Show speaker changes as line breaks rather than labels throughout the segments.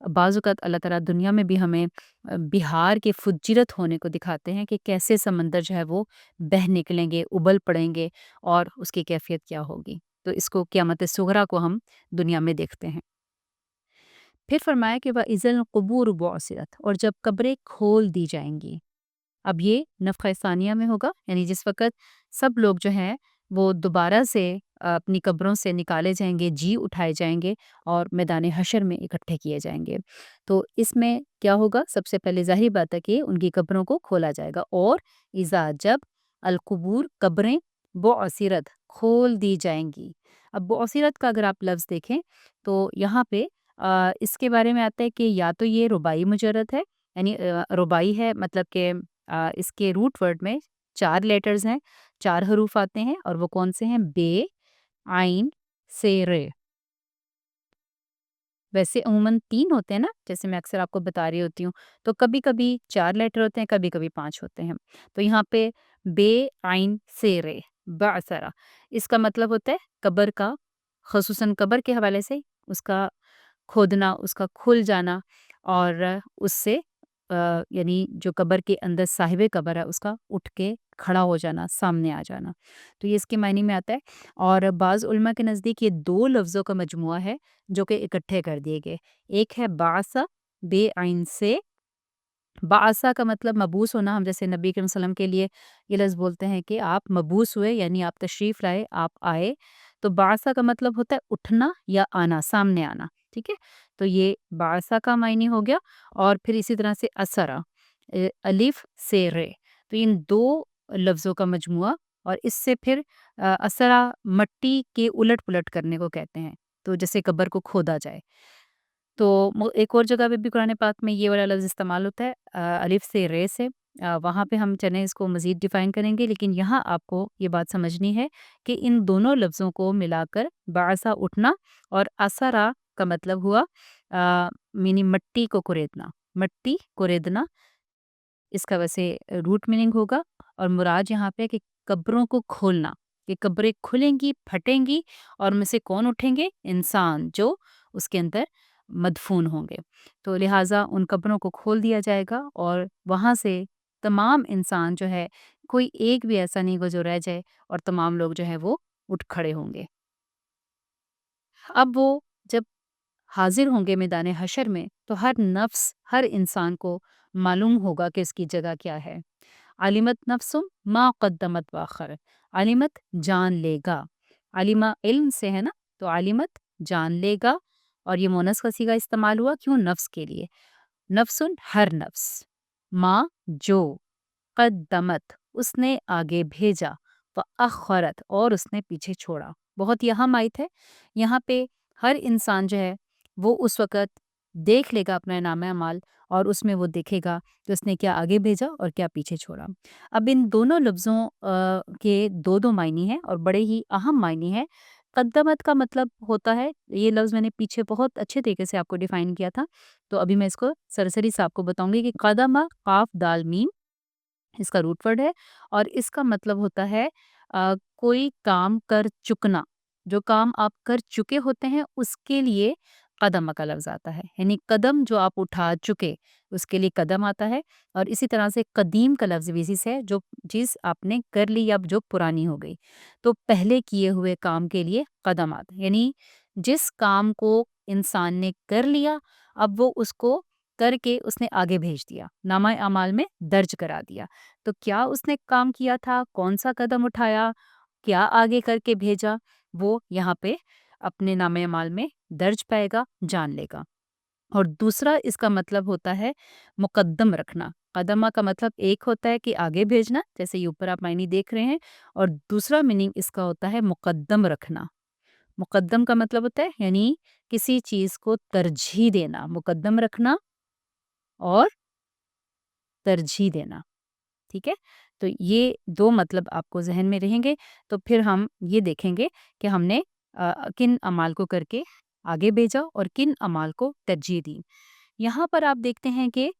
بعض اوقات اللہ تعالیٰ دنیا میں بھی ہمیں بہار کے فجیرت ہونے کو دکھاتے ہیں کہ کیسے سمندر جو ہے وہ بہہ نکلیں گے، ابل پڑیں گے اور اس کی کیفیت کیا ہوگی۔ تو اس کو قیامت صغریٰ کو ہم دنیا میں دیکھتے ہیں۔ پھر فرمایا کہ وَإِذَا الْقُبُورُ بُعْثِرَتْ، اور جب قبریں کھول دی جائیں گی۔ اب یہ نفخہ ثانیہ میں ہوگا، یعنی جس وقت سب لوگ جو ہیں وہ دوبارہ سے اپنی قبروں سے نکالے جائیں گے، جی اٹھائے جائیں گے اور میدان حشر میں اکٹھے کیے جائیں گے۔ تو اس میں کیا ہوگا؟ سب سے پہلے ظاہری بات ہے کہ ان کی قبروں کو کھولا جائے گا، اور اذا جب القبور قبریں بعثرت کھول دی جائیں گی۔ اب بعثرت کا اگر آپ لفظ دیکھیں تو یہاں پہ اس کے بارے میں آتا ہے کہ یا تو یہ رباعی مجرد ہے، یعنی رباعی ہے، مطلب کہ اس کے روٹ ورڈ میں 4 لیٹرز ہیں، 4 حروف آتے ہیں، اور وہ کون سے ہیں؟ بے، عین، سے، رے۔ ویسے عموماً 3 ہوتے ہیں نا، جیسے میں اکثر آپ کو بتا رہی ہوتی ہوں، تو کبھی کبھی 4 لیٹر ہوتے ہیں، کبھی کبھی 5 ہوتے ہیں۔ تو یہاں پہ بے، عین، سے، رے، بعثرہ، اس کا مطلب ہوتا ہے قبر کا، خصوصاً قبر کے حوالے سے اس کا کھودنا، اس کا کھل جانا، اور اس سے یعنی جو قبر کے اندر صاحب قبر ہے اس کا اٹھ کے کھڑا ہو جانا، سامنے آ جانا، تو یہ اس کے معنی میں آتا ہے۔ اور بعض علماء کے نزدیک یہ 2 لفظوں کا مجموعہ ہے جو کہ اکٹھے کر دیے گئے۔ ایک ہے بعث، بے عین سے، بعثہ کا مطلب مبعوث ہونا، ہم جیسے نبی کریم صلی اللہ علیہ وسلم کے لیے یہ لفظ بولتے ہیں کہ آپ مبعوث ہوئے، یعنی آپ تشریف لائے، آپ آئے۔ تو بعثہ کا مطلب ہوتا ہے اٹھنا یا آنا، سامنے آنا، ٹھیک ہے؟ تو یہ بعثہ کا معنی ہو گیا۔ اور پھر اسی طرح سے اسرا، الف سے رے، تو ان 2 لفظوں کا مجموعہ، اور اس سے پھر اسرا مٹی کے الٹ پلٹ کرنے کو کہتے ہیں، تو جیسے قبر کو کھودا جائے۔ تو ایک اور جگہ پہ بھی قرآن پاک میں یہ والا لفظ استعمال ہوتا ہے الف سے رے سے، وہاں پہ ہم چلیں اس کو مزید ڈیفائن کریں گے، لیکن یہاں آپ کو یہ بات سمجھنی ہے کہ ان دونوں لفظوں کو ملا کر بعثہ اٹھنا، اور اسرا کا مطلب ہوا مینی مٹی کو کوریدنا، مٹی کوریدنا، اس کا ویسے روٹ میننگ ہوگا، اور مراد یہاں پہ کہ قبروں کو کھولنا، کہ قبریں کھلیں گی، پھٹیں گی، اور میں سے کون اٹھیں گے؟ انسان جو اس کے اندر مدفون ہوں گے۔ تو لہٰذا ان قبروں کو کھول دیا جائے گا، اور وہاں سے تمام انسان جو ہے، کوئی ایک بھی ایسا نہیں ہوگا جو رہ جائے، اور تمام لوگ جو ہے وہ اٹھ کھڑے ہوں گے۔ اب وہ جب حاضر ہوں گے میدان حشر میں، تو ہر نفس، ہر انسان کو معلوم ہوگا کہ اس کی جگہ کیا ہے۔ علمت نفس ما قدمت واخر، علمت جان لے گا، علمہ علم سے ہے نا، تو علمت جان لے گا، اور یہ مونس کا صیغہ استعمال ہوا کیوں؟ نفس کے لیے، نفسن ہر نفس، ماں جو، قدمت اس نے آگے بھیجا، وَأَخَّرَتْ اور اس نے پیچھے چھوڑا۔ بہت ہی اہم آیت ہے، یہاں پہ ہر انسان جو ہے وہ اس وقت دیکھ لے گا اپنا نامہ اعمال، اور اس میں وہ دیکھے گا کہ اس نے کیا آگے بھیجا اور کیا پیچھے چھوڑا۔ اب ان دونوں لفظوں کے 2 معنی ہیں، اور بڑے ہی اہم معنی ہیں۔ قدمت کا مطلب ہوتا ہے، یہ لفظ میں نے پیچھے بہت اچھے طریقے سے آپ کو ڈیفائن کیا تھا، تو ابھی میں اس کو سرسری سے آپ کو بتاؤں گی کہ قدمہ قاف دال میم اس کا روٹ ورڈ ہے، اور اس کا مطلب ہوتا ہے کوئی کام کر چکنا، جو کام آپ کر چکے ہوتے ہیں اس کے لیے قدم کا لفظ آتا ہے، یعنی قدم جو آپ اٹھا چکے اس کے لیے قدم آتا ہے۔ اور اسی طرح سے قدیم کا لفظ بھی اسی سے ہے، جو چیز آپ نے کر لی یا جو پرانی ہو گئی، تو پہلے کیے ہوئے کام کے لیے قدم آتا ہے، یعنی جس کام کو انسان نے کر لیا، اب وہ اس کو کر کے اس نے آگے بھیج دیا، نامہ اعمال میں درج کرا دیا۔ تو کیا اس نے کام کیا تھا، کون سا قدم اٹھایا، کیا آگے کر کے بھیجا، وہ یہاں پہ اپنے نامہ اعمال میں درج پائے گا، جان لے گا۔ اور دوسرا اس کا مطلب ہوتا ہے مقدم رکھنا۔ قدمہ کا مطلب ایک ہوتا ہے کہ آگے بھیجنا، جیسے یہ اوپر آپ معنی دیکھ رہے ہیں، اور دوسرا میننگ اس کا ہوتا ہے مقدم رکھنا۔ مقدم کا مطلب ہوتا ہے یعنی کسی چیز کو ترجیح دینا، مقدم رکھنا اور ترجیح دینا، ٹھیک ہے؟ تو یہ 2 مطلب آپ کو ذہن میں رہیں گے، تو پھر ہم یہ دیکھیں گے کہ ہم نے کن اعمال کو کر کے آگے بھیجا اور کن اعمال کو ترجیح دی۔ یہاں پر آپ دیکھتے ہیں کہ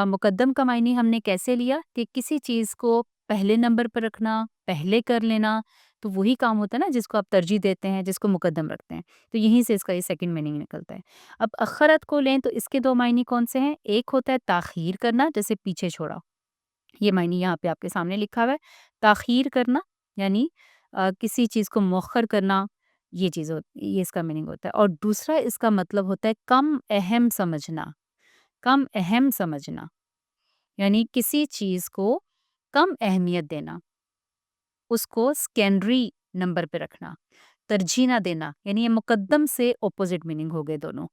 مقدم کا معنی ہم نے کیسے لیا کہ کسی چیز کو پہلے نمبر پر رکھنا، پہلے کر لینا، تو وہی کام ہوتا ہے نا جس کو آپ ترجیح دیتے ہیں، جس کو مقدم رکھتے ہیں، تو یہیں سے اس کا یہ سیکنڈ میننگ نکلتا ہے۔ اب اخرت کو لیں تو اس کے دو معنی کون سے ہیں؟ ایک ہوتا ہے تاخیر کرنا، جیسے پیچھے چھوڑا، یہ معنی یہاں پہ آپ کے سامنے لکھا ہوا ہے۔ تاخیر کرنا یعنی کسی چیز کو مؤخر کرنا، یہ اس کا میننگ ہوتا ہے۔ اور دوسرا اس کا مطلب ہوتا ہے کم اہم سمجھنا، کم اہم سمجھنا یعنی کسی چیز کو کم اہمیت دینا، اس کو سیکنڈری نمبر پہ رکھنا، ترجیح نہ دینا، یعنی یہ مقدم سے اپوزٹ میننگ ہو گئے دونوں۔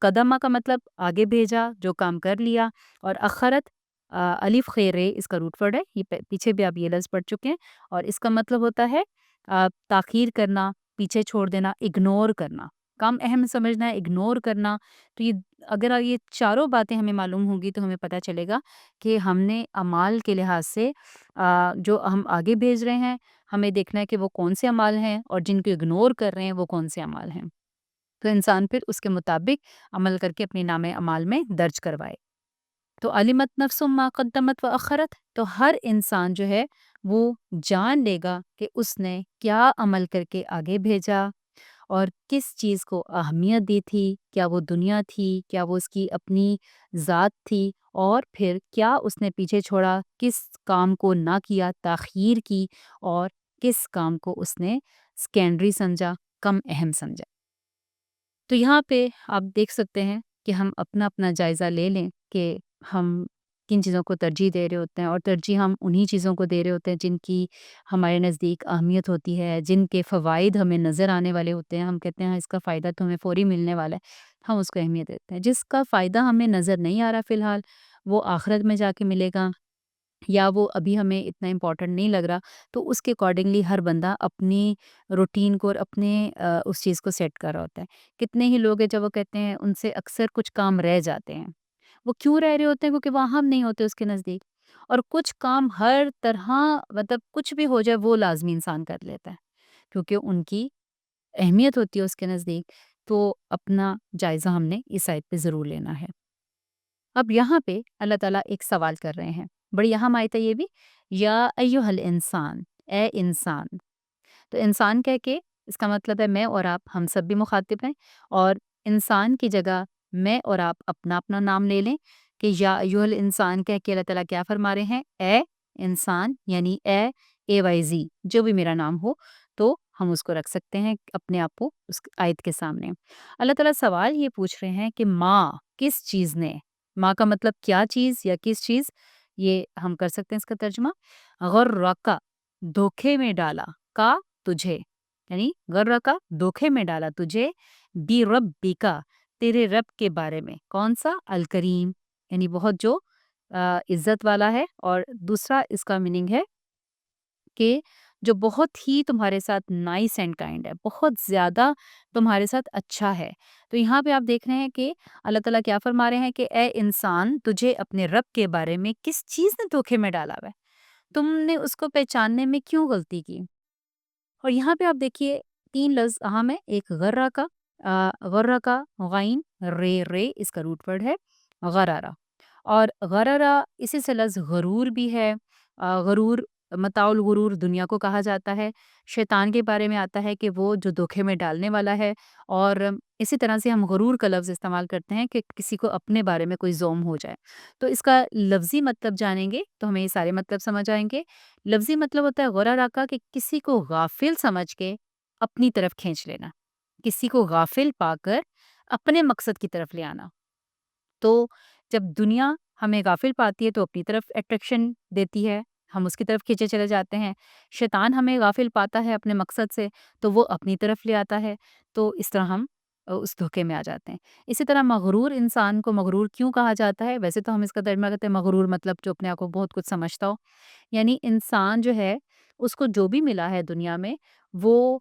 قدمہ کا مطلب آگے بھیجا، جو کام کر لیا، اور اخرت الف خیر اس کا روٹ ورڈ ہے، یہ پیچھے بھی آپ یہ لفظ پڑھ چکے ہیں، اور اس کا مطلب ہوتا ہے تاخیر کرنا، پیچھے چھوڑ دینا، اگنور کرنا، کم اہم سمجھنا، اگنور کرنا۔ تو اگر یہ چاروں باتیں ہمیں معلوم ہوں گی تو ہمیں پتہ چلے گا کہ ہم نے اعمال کے لحاظ سے جو ہم آگے بھیج رہے ہیں، ہمیں دیکھنا ہے کہ وہ کون سے اعمال ہیں، اور جن کو اگنور کر رہے ہیں وہ کون سے اعمال ہیں۔ تو انسان پھر اس کے مطابق عمل کر کے اپنے نام اعمال میں درج کروائے۔ تو علمت نفس ما قدمت و اخرت، تو ہر انسان جو ہے وہ جان لے گا کہ اس نے کیا عمل کر کے آگے بھیجا اور کس چیز کو اہمیت دی تھی، کیا وہ دنیا تھی، کیا وہ اس کی اپنی ذات تھی، اور پھر کیا اس نے پیچھے چھوڑا، کس کام کو نہ کیا، تاخیر کی، اور کس کام کو اس نے سیکنڈری سمجھا، کم اہم سمجھا۔ تو یہاں پہ آپ دیکھ سکتے ہیں کہ ہم اپنا اپنا جائزہ لے لیں کہ ہم کن چیزوں کو ترجیح دے رہے ہوتے ہیں، اور ترجیح ہم انہی چیزوں کو دے رہے ہوتے ہیں جن کی ہمارے نزدیک اہمیت ہوتی ہے، جن کے فوائد ہمیں نظر آنے والے ہوتے ہیں۔ ہم کہتے ہیں ہاں اس کا فائدہ تو ہمیں فوری ملنے والا ہے، ہم اس کو اہمیت دیتے ہیں۔ جس کا فائدہ ہمیں نظر نہیں آ رہا فی الحال، وہ آخرت میں جا کے ملے گا، یا وہ ابھی ہمیں اتنا امپورٹنٹ نہیں لگ رہا، تو اس کے اکارڈنگلی ہر بندہ اپنی روٹین کو اور اپنے اس چیز کو سیٹ کر رہا ہوتا ہے۔ کتنے ہی لوگ ہیں جب وہ کہتے ہیں ان سے اکثر کچھ کام رہ جاتے ہیں، وہ کیوں رہ رہے ہوتے ہیں؟ کیونکہ وہ اہم نہیں ہوتے اس کے نزدیک، اور کچھ کام ہر طرح، مطلب کچھ بھی ہو جائے وہ لازمی انسان کر لیتا ہے کیونکہ ان کی اہمیت ہوتی ہے اس کے نزدیک۔ تو اپنا جائزہ ہم نے اس آیت پہ ضرور لینا ہے۔ اب یہاں پہ اللہ تعالیٰ ایک سوال کر رہے ہیں، بڑی اہم آیت ہے یہ بھی، یا ایہا الانسان، اے انسان۔ تو انسان کہہ کے اس کا مطلب ہے میں اور آپ، ہم سب بھی مخاطب ہیں، اور انسان کی جگہ میں اور آپ اپنا اپنا نام لے لیں کہ یا ایہا الانسان کہہ کے اللہ تعالیٰ کیا فرما رہے ہیں؟ اے انسان، یعنی اے وائی زی، جو بھی میرا نام ہو، تو ہم اس کو رکھ سکتے ہیں اپنے آپ کو اس آیت کے سامنے۔ اللہ تعالیٰ سوال یہ پوچھ رہے ہیں کہ ماں، کس چیز نے، ماں کا مطلب کیا چیز یا کس چیز، یہ ہم کر سکتے ہیں اس کا ترجمہ، غرقا، دھوکے میں ڈالا، کا، تجھے، یعنی غرقا، دھوکے میں ڈالا تجھے، بی ربکا، تیرے رب کے بارے میں، کون سا؟ الکریم، یعنی بہت جو عزت والا ہے، اور دوسرا اس کا میننگ ہے کہ جو بہت ہی تمہارے ساتھ نائس اینڈ کائنڈ ہے، بہت زیادہ تمہارے ساتھ اچھا ہے۔ تو یہاں پہ آپ دیکھ رہے ہیں کہ اللہ تعالیٰ کیا فرما رہے ہیں کہ اے انسان، تجھے اپنے رب کے بارے میں کس چیز نے دھوکے میں ڈالا ہوا ہے، تم نے اس کو پہچاننے میں کیوں غلطی کی۔ اور یہاں پہ آپ دیکھیے تین لفظ اہم ہے، ایک غرہ کا، غرہ کا غین رے اس کا روٹ ورڈ ہے غرارہ، اور غرارہ اسی سے لفظ غرور بھی ہے۔ غرور، متاع الغرور دنیا کو کہا جاتا ہے۔ شیطان کے بارے میں آتا ہے کہ وہ جو دھوکے میں ڈالنے والا ہے، اور اسی طرح سے ہم غرور کا لفظ استعمال کرتے ہیں کہ کسی کو اپنے بارے میں کوئی زوم ہو جائے۔ تو اس کا لفظی مطلب جانیں گے تو ہمیں یہ سارے مطلب سمجھ آئیں گے۔ لفظی مطلب ہوتا ہے غرارہ کا کہ کسی کو غافل سمجھ کے اپنی طرف کھینچ لینا، کسی کو غافل پا کر اپنے مقصد کی طرف لے آنا۔ تو جب دنیا ہمیں غافل پاتی ہے تو اپنی طرف اٹریکشن دیتی ہے، ہم اس کی طرف کھینچے چلے جاتے ہیں۔ شیطان ہمیں غافل پاتا ہے اپنے مقصد سے تو وہ اپنی طرف لے آتا ہے، تو اس طرح ہم اس دھوکے میں آ جاتے ہیں۔ اسی طرح مغرور انسان کو مغرور کیوں کہا جاتا ہے؟ ویسے تو ہم اس کا ترجمہ کرتے ہیں مغرور مطلب جو اپنے آپ کو بہت کچھ سمجھتا ہو، یعنی انسان جو ہے اس کو جو بھی ملا ہے دنیا میں وہ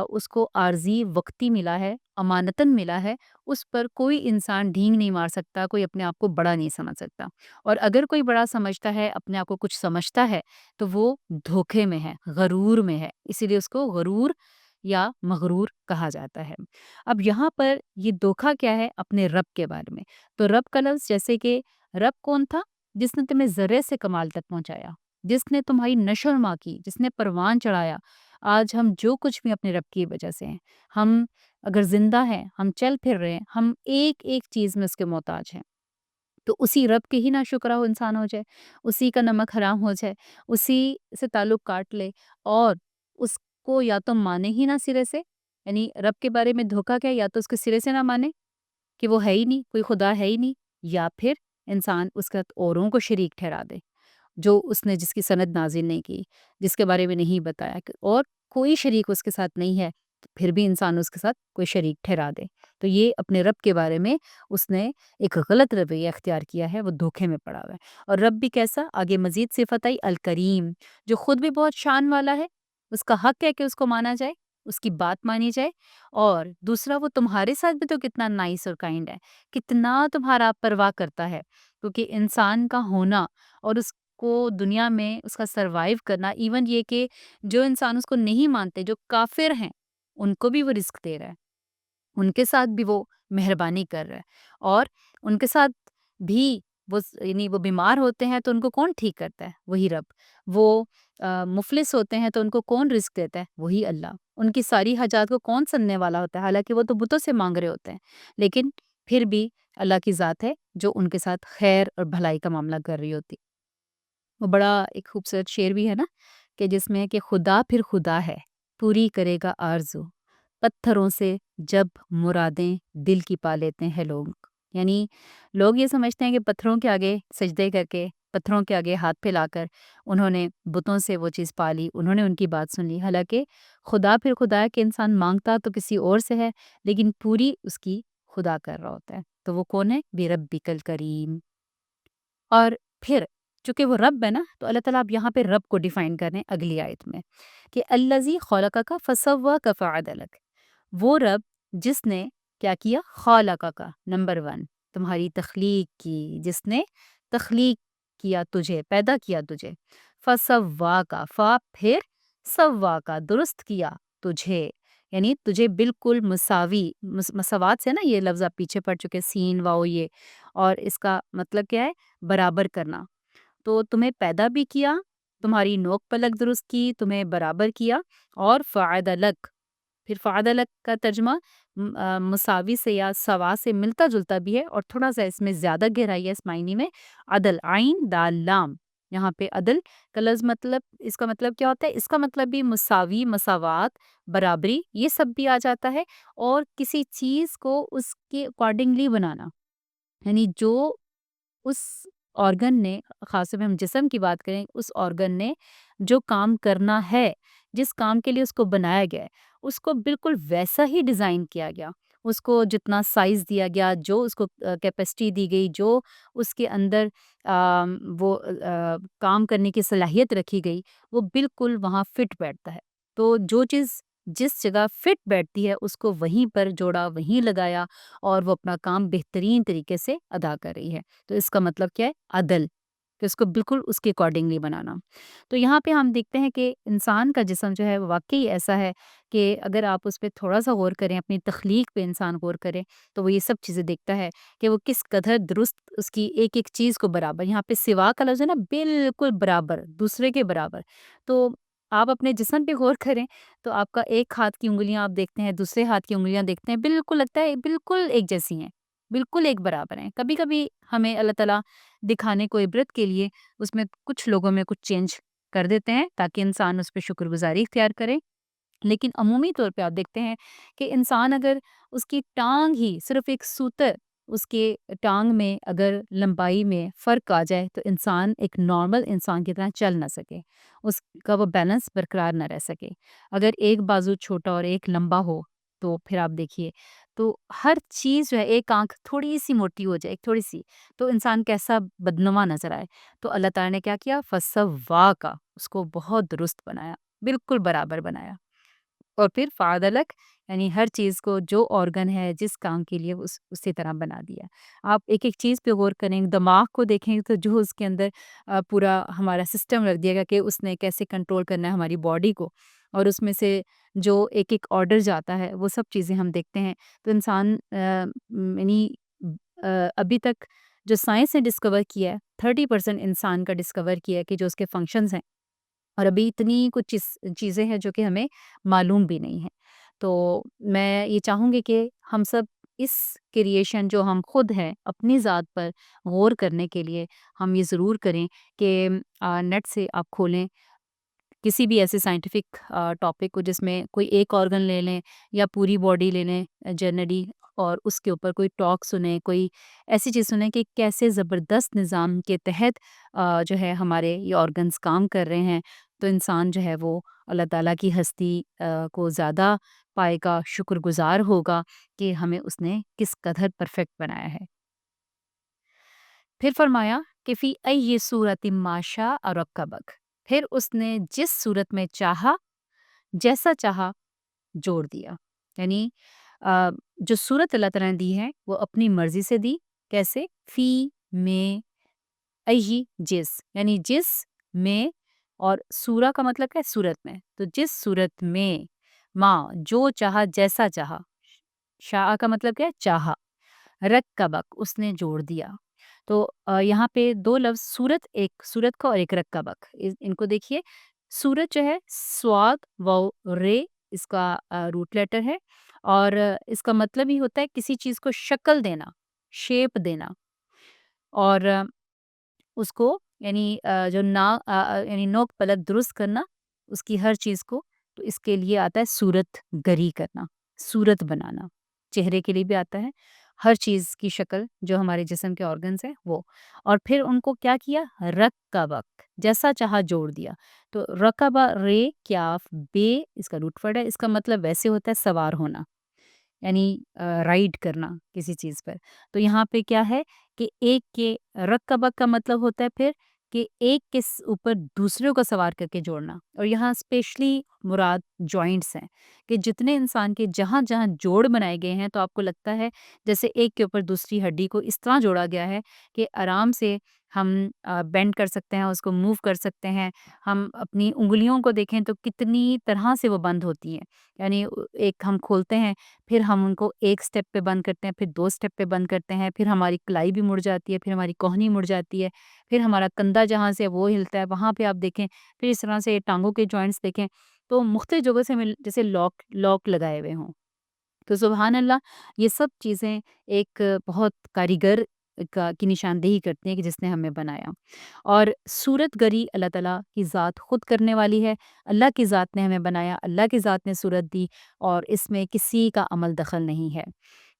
اس کو عارضی وقتی ملا ہے، امانتاً ملا ہے، اس پر کوئی انسان ڈھینگ نہیں مار سکتا، کوئی اپنے آپ کو بڑا نہیں سمجھ سکتا۔ اور اگر کوئی بڑا سمجھتا ہے، اپنے آپ کو کچھ سمجھتا ہے، تو وہ دھوکے میں ہے، غرور میں ہے، اسی لیے اس کو غرور یا مغرور کہا جاتا ہے۔ اب یہاں پر یہ دھوکا کیا ہے؟ اپنے رب کے بارے میں۔ تو رب کا لفظ، جیسے کہ رب کون تھا؟ جس نے تمہیں ذرے سے کمال تک پہنچایا، جس نے تمہاری نشو و نما کی، جس نے پروان چڑھایا، آج ہم جو کچھ بھی اپنے رب کی وجہ سے ہیں، ہم اگر زندہ ہیں، ہم چل پھر رہے ہیں، ہم ایک ایک چیز میں اس کے محتاج ہیں۔ تو اسی رب کے ہی ناشکرا ہو انسان ہو جائے، اسی کا نمک حرام ہو جائے، اسی سے تعلق کاٹ لے اور اس کو یا تو مانے ہی نہ سرے سے، یعنی رب کے بارے میں دھوکا کیا، یا تو اس کے سرے سے نہ مانے کہ وہ ہے ہی نہیں، کوئی خدا ہے ہی نہیں، یا پھر انسان اس کا اوروں کو شریک ٹھہرا دے، جو اس نے جس کی سند نازل نہیں کی، جس کے بارے میں نہیں بتایا اور کوئی شریک اس کے ساتھ نہیں ہے، تو پھر بھی انسان اس کے ساتھ کوئی شریک ٹھہرا دے۔ تو یہ اپنے رب کے بارے میں اس نے ایک غلط رویہ اختیار کیا ہے، وہ دھوکے میں پڑا ہوا ہے۔ اور رب بھی کیسا، آگے مزید صفت آئی الکریم، جو خود بھی بہت شان والا ہے، اس کا حق ہے کہ اس کو مانا جائے، اس کی بات مانی جائے، اور دوسرا وہ تمہارے ساتھ بھی تو کتنا نائس اور کائنڈ ہے، کتنا تمہارا پرواہ کرتا ہے، کیونکہ انسان کا ہونا اور اس کو دنیا میں اس کا سروائیو کرنا، ایون یہ کہ جو انسان اس کو نہیں مانتے، جو کافر ہیں، ان کو بھی وہ رزق دے رہا ہے، ان کے ساتھ بھی وہ مہربانی کر رہا ہے، اور ان کے ساتھ بھی وہ یعنی وہ بیمار ہوتے ہیں تو ان کو کون ٹھیک کرتا ہے؟ وہی رب۔ وہ مفلس ہوتے ہیں تو ان کو کون رزق دیتا ہے؟ وہی اللہ۔ ان کی ساری حاجات کو کون سننے والا ہوتا ہے؟ حالانکہ وہ تو بتوں سے مانگ رہے ہوتے ہیں، لیکن پھر بھی اللہ کی ذات ہے جو ان کے ساتھ خیر اور بھلائی کا معاملہ کر رہی ہوتی۔ وہ بڑا ایک خوبصورت شعر بھی ہے نا، کہ جس میں کہ خدا پھر خدا ہے، پوری کرے گا آرزو، پتھروں سے جب مرادیں دل کی پا لیتے ہیں لوگ۔ یعنی لوگ یہ سمجھتے ہیں کہ پتھروں کے آگے سجدے کر کے، پتھروں کے آگے ہاتھ پھیلا کر انہوں نے بتوں سے وہ چیز پا لی، انہوں نے ان کی بات سن لی، حالانکہ خدا پھر خدا ہے کہ انسان مانگتا تو کسی اور سے ہے، لیکن پوری اس کی خدا کر رہا ہوتا ہے۔ تو وہ کون ہے؟ بے ربک الکریم۔ اور پھر چونکہ وہ رب ہے نا، تو اللہ تعالیٰ اب یہاں پہ رب کو ڈیفائن کر رہے ہیں اگلی آیت میں، کہ الذی خلقک فسواک فعدلک، وہ رب جس نے کیا کیا، خالقک، نمبر ون، تمہاری تخلیق کی، جس نے تخلیق کیا تجھے، پیدا کیا تجھے، فسواکا، فا پھر سواکا، درست کیا تجھے، یعنی تجھے بالکل مساوی، مساوات سے نا یہ لفظ آپ پیچھے پڑ چکے، سین واؤ یہ، اور اس کا مطلب کیا ہے؟ برابر کرنا۔ تو تمہیں پیدا بھی کیا، تمہاری نوک پلک درست کی، تمہیں برابر کیا، اور فعدلک، پھر فعدلک کا ترجمہ مساوی سے یا سوا سے ملتا جلتا بھی ہے، اور تھوڑا سا اس میں زیادہ گہرائی ہے اس معنی میں، عدل، عین دال لام، یہاں پہ عدل کا لفظ مطلب اس کا مطلب کیا ہوتا ہے؟ اس کا مطلب بھی مساوی، مساوات، برابری، یہ سب بھی آ جاتا ہے، اور کسی چیز کو اس کے اکارڈنگلی بنانا، یعنی جو اس آرگن نے، خاص طور پہ ہم جسم کی بات کریں، اس آرگن نے جو کام کرنا ہے، جس کام کے لیے اس کو بنایا گیا ہے، اس کو بالکل ویسا ہی ڈیزائن کیا گیا، اس کو جتنا سائز دیا گیا، جو اس کو کیپیسٹی دی گئی، جو اس کے اندر وہ کام کرنے کی صلاحیت رکھی گئی، وہ بالکل وہاں فٹ بیٹھتا ہے۔ تو جو چیز جس جگہ فٹ بیٹھتی ہے اس کو وہیں پر جوڑا، وہیں لگایا، اور وہ اپنا کام بہترین طریقے سے ادا کر رہی ہے۔ تو اس کا مطلب کیا ہے؟ عدل، کہ اس کو بالکل اس کے اکارڈنگلی بنانا۔ تو یہاں پہ ہم دیکھتے ہیں کہ انسان کا جسم جو ہے وہ واقعی ایسا ہے کہ اگر آپ اس پہ تھوڑا سا غور کریں، اپنی تخلیق پہ انسان غور کرے، تو وہ یہ سب چیزیں دیکھتا ہے کہ وہ کس قدر درست، اس کی ایک ایک چیز کو برابر، یہاں پہ سوا کا لفظ ہے نا، بالکل برابر، دوسرے کے برابر۔ تو آپ اپنے جسم پہ غور کریں تو آپ کا ایک ہاتھ کی انگلیاں آپ دیکھتے ہیں، دوسرے ہاتھ کی انگلیاں دیکھتے ہیں، بالکل لگتا ہے بالکل ایک جیسی ہیں، بالکل ایک برابر ہیں۔ کبھی کبھی ہمیں اللہ تعالیٰ دکھانے کو، عبرت کے لیے اس میں کچھ لوگوں میں کچھ چینج کر دیتے ہیں تاکہ انسان اس پہ شکر گزاری اختیار کرے، لیکن عمومی طور پہ آپ دیکھتے ہیں کہ انسان اگر اس کی ٹانگ ہی صرف ایک سوتر، اس کے ٹانگ میں اگر لمبائی میں فرق آ جائے تو انسان ایک نارمل انسان کی طرح چل نہ سکے، اس کا وہ بیلنس برقرار نہ رہ سکے۔ اگر ایک بازو چھوٹا اور ایک لمبا ہو تو پھر آپ دیکھیے، تو ہر چیز جو ہے، ایک آنکھ تھوڑی سی موٹی ہو جائے، ایک تھوڑی سی، تو انسان کیسا بدنما نظر آئے۔ تو اللہ تعالیٰ نے کیا کیا؟ فسوا کا، اس کو بہت درست بنایا، بالکل برابر بنایا، اور پھر فعدلک، یعنی ہر چیز کو جو آرگن ہے جس کام کے لیے اسی طرح بنا دیا۔ آپ ایک ایک چیز پہ غور کریں، دماغ کو دیکھیں تو جو اس کے اندر پورا ہمارا سسٹم رکھ دیا گیا کہ اس نے کیسے کنٹرول کرنا ہے ہماری باڈی کو، اور اس میں سے جو ایک ایک آرڈر جاتا ہے وہ سب چیزیں ہم دیکھتے ہیں۔ تو انسان یعنی ابھی تک جو سائنس نے ڈسکور کیا ہے، 30% انسان کا ڈسکور کیا ہے کہ جو اس کے فنکشنز ہیں اور ابھی اتنی کچھ چیزیں ہیں جو کہ ہمیں معلوم بھی نہیں ہیں۔ تو میں یہ چاہوں گی کہ ہم سب اس کریشن جو ہم خود ہیں اپنی ذات پر غور کرنے کے لیے ہم یہ ضرور کریں کہ نیٹ سے آپ کھولیں کسی بھی ایسے سائنٹیفک ٹاپک کو جس میں کوئی ایک آرگن لے لیں یا پوری باڈی لے لیں جنرلی، اور اس کے اوپر کوئی ٹاک سنیں، کوئی ایسی چیز سنیں کہ کیسے زبردست نظام کے تحت جو ہے ہمارے یہ آرگنس کام کر رہے ہیں، تو انسان جو ہے وہ اللہ تعالیٰ کی ہستی کو زیادہ پائے گا، شکر گزار ہوگا کہ ہمیں اس نے کس قدر پرفیکٹ بنایا ہے۔ پھر فرمایا کہ فی ای صورت ما شاء رکبک، پھر اس نے جس صورت میں چاہا جیسا چاہا جوڑ دیا، یعنی جو صورت اللہ تعالیٰ نے دی ہے وہ اپنی مرضی سے دی۔ کیسے؟ فی میں ای جس، یعنی جس میں، اور سورہ کا مطلب کیا ہے؟ صورت میں، تو جس صورت میں، ماں جو چاہا جیسا چاہا، شاء کا مطلب کیا ہے؟ چاہا، رکبک اس نے جوڑ دیا۔ تو یہاں پہ دو لفظ صورت، ایک صورت کا اور ایک رکبک، ان کو دیکھیے۔ صورت جو ہے سواد و رے، اس کا روٹ لیٹر ہے، اور اس کا مطلب ہی ہوتا ہے کسی چیز کو شکل دینا، شیپ دینا، اور اس کو یعنی جو یعنی نوک پلک درست کرنا اس کی ہر چیز کو، تو اس کے لیے آتا ہے صورت گری کرنا، صورت بنانا، چہرے کے لیے بھی آتا ہے، ہر چیز کی شکل جو ہمارے جسم کے آرگنز ہیں وہ، اور پھر ان کو کیا کیا؟ رکبک، جیسا چاہا جوڑ دیا۔ تو رکبہ رے کیاف بے، اس کا روٹ ورڈ ہے، اس کا مطلب ویسے ہوتا ہے سوار ہونا، یعنی رائڈ کرنا کسی چیز پر۔ تو یہاں پہ کیا ہے کہ ایک کے رکبک کا مطلب ہوتا ہے پھر کہ ایک کے اوپر دوسروں کو سوار کر کے جوڑنا، اور یہاں اسپیشلی مراد جوائنٹس ہیں، کہ جتنے انسان کے جہاں جہاں جوڑ بنائے گئے ہیں تو آپ کو لگتا ہے جیسے ایک کے اوپر دوسری ہڈی کو اس طرح جوڑا گیا ہے کہ آرام سے ہم بینڈ کر سکتے ہیں، اس کو موو کر سکتے ہیں۔ ہم اپنی انگلیوں کو دیکھیں تو کتنی طرح سے وہ بند ہوتی ہیں، یعنی ایک ہم کھولتے ہیں، پھر ہم ان کو ایک سٹیپ پہ بند کرتے ہیں، پھر دو سٹیپ پہ بند کرتے ہیں، پھر ہماری کلائی بھی مڑ جاتی ہے، پھر ہماری کوہنی مڑ جاتی ہے، پھر ہمارا کندھا جہاں سے وہ ہلتا ہے وہاں پہ آپ دیکھیں، پھر اس طرح سے ٹانگوں کے جوائنٹس دیکھیں تو مختلف جگہوں سے جیسے لاک لگائے ہوئے ہوں۔ تو سبحان اللہ، یہ سب چیزیں ایک بہت کاریگر کی نشاندہی کرتی ہیں کہ جس نے ہمیں بنایا، اور صورت گری اللہ تعالیٰ کی ذات خود کرنے والی ہے۔ اللہ کی ذات نے ہمیں بنایا، اللہ کی ذات نے صورت دی، اور اس میں کسی کا عمل دخل نہیں ہے۔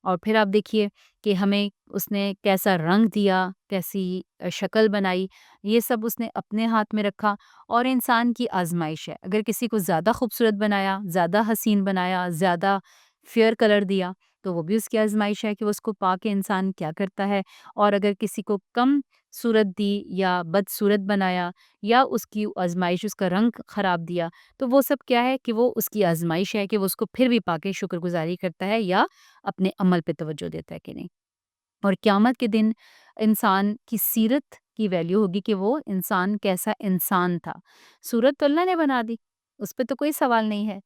اور پھر آپ دیکھیے کہ ہمیں اس نے کیسا رنگ دیا، کیسی شکل بنائی، یہ سب اس نے اپنے ہاتھ میں رکھا، اور انسان کی آزمائش ہے۔ اگر کسی کو زیادہ خوبصورت بنایا، زیادہ حسین بنایا، زیادہ فیئر کلر دیا، تو وہ بھی اس کی آزمائش ہے کہ وہ اس کو پا کے انسان کیا کرتا ہے، اور اگر کسی کو کم صورت دی یا بد صورت بنایا یا اس کی آزمائش، اس کا رنگ خراب دیا، تو وہ سب کیا ہے کہ وہ اس کی آزمائش ہے کہ وہ اس کو پھر بھی پا کے شکر گزاری کرتا ہے یا اپنے عمل پہ توجہ دیتا ہے کہ نہیں۔ اور قیامت کے دن انسان کی سیرت کی ویلیو ہوگی کہ وہ انسان کیسا انسان تھا۔ صورت تو اللہ نے بنا دی، اس پہ تو کوئی سوال نہیں ہے۔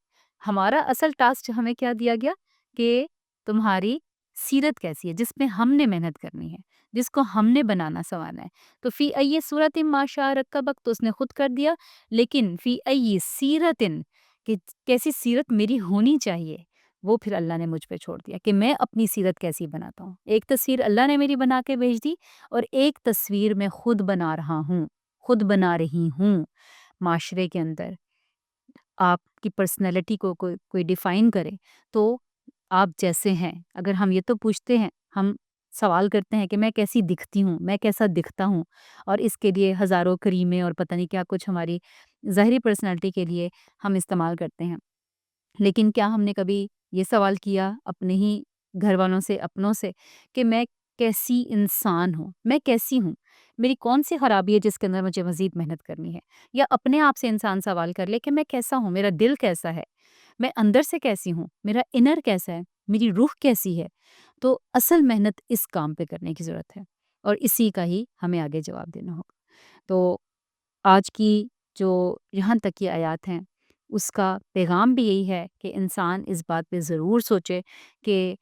ہمارا اصل ٹاسک ہمیں کیا دیا گیا کہ تمہاری سیرت کیسی ہے، جس میں ہم نے محنت کرنی ہے، جس کو ہم نے بنانا سنوارنا ہے۔ تو فی ای صورت ما شاء رکبک تو اس نے خود کر دیا، لیکن فی ای سیرت، کہ کیسی سیرت میری ہونی چاہیے، وہ پھر اللہ نے مجھ پہ چھوڑ دیا کہ میں اپنی سیرت کیسی بناتا ہوں۔ ایک تصویر اللہ نے میری بنا کے بھیج دی، اور ایک تصویر میں خود بنا رہا ہوں، خود بنا رہی ہوں۔ معاشرے کے اندر آپ کی پرسنالٹی کو کوئی ڈیفائن کرے تو آپ جیسے ہیں، اگر ہم یہ تو پوچھتے ہیں، ہم سوال کرتے ہیں کہ میں کیسی دکھتی ہوں، میں کیسا دکھتا ہوں، اور اس کے لیے ہزاروں کریمیں اور پتہ نہیں کیا کچھ ہماری ظاہری پرسنالٹی کے لیے ہم استعمال کرتے ہیں، لیکن کیا ہم نے کبھی یہ سوال کیا اپنے ہی گھر والوں سے، اپنوں سے، کہ میں کیسی انسان ہوں، میں کیسی ہوں، میری کون سی خرابی ہے جس کے اندر مجھے مزید محنت کرنی ہے؟ یا اپنے آپ سے انسان سوال کر لے کہ میں کیسا ہوں، میرا دل کیسا ہے، میں اندر سے کیسی ہوں، میرا انر کیسا ہے، میری روح کیسی ہے؟ تو اصل محنت اس کام پہ کرنے کی ضرورت ہے، اور اسی کا ہی ہمیں آگے جواب دینا ہوگا۔ تو آج کی جو یہاں تک کی آیات ہیں اس کا پیغام بھی یہی ہے کہ انسان اس بات پہ ضرور سوچے کہ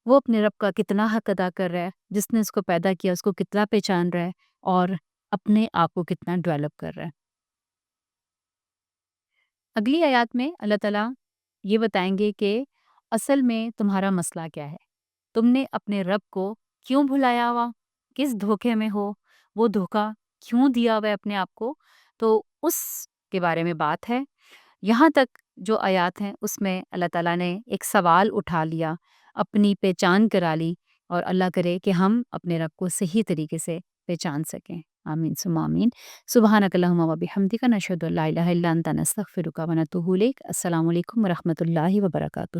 وہ اپنے رب کا کتنا حق ادا کر رہا ہے، جس نے اس کو پیدا کیا اس کو کتنا پہچان رہا ہے، اور اپنے آپ کو کتنا ڈیولپ کر رہا ہے۔ اگلی آیات میں اللہ تعالیٰ یہ بتائیں گے کہ اصل میں تمہارا مسئلہ کیا ہے، تم نے اپنے رب کو کیوں بھلایا ہوا، کس دھوکے میں ہو، وہ دھوکا کیوں دیا ہوا ہے اپنے آپ کو، تو اس کے بارے میں بات ہے۔ یہاں تک جو آیات ہیں اس میں اللہ تعالیٰ نے ایک سوال اٹھا لیا، اپنی پہچان کرا لی، اور اللہ کرے کہ ہم اپنے رب کو صحیح طریقے سے پہچان سکیں۔ آمین ثم آمین۔ سبحانک اللہم و بحمدک نشہد ان لا الہ الا انت نستغفرک و نتوب الیک۔ السلام علیکم و رحمۃ اللہ وبرکاتہ۔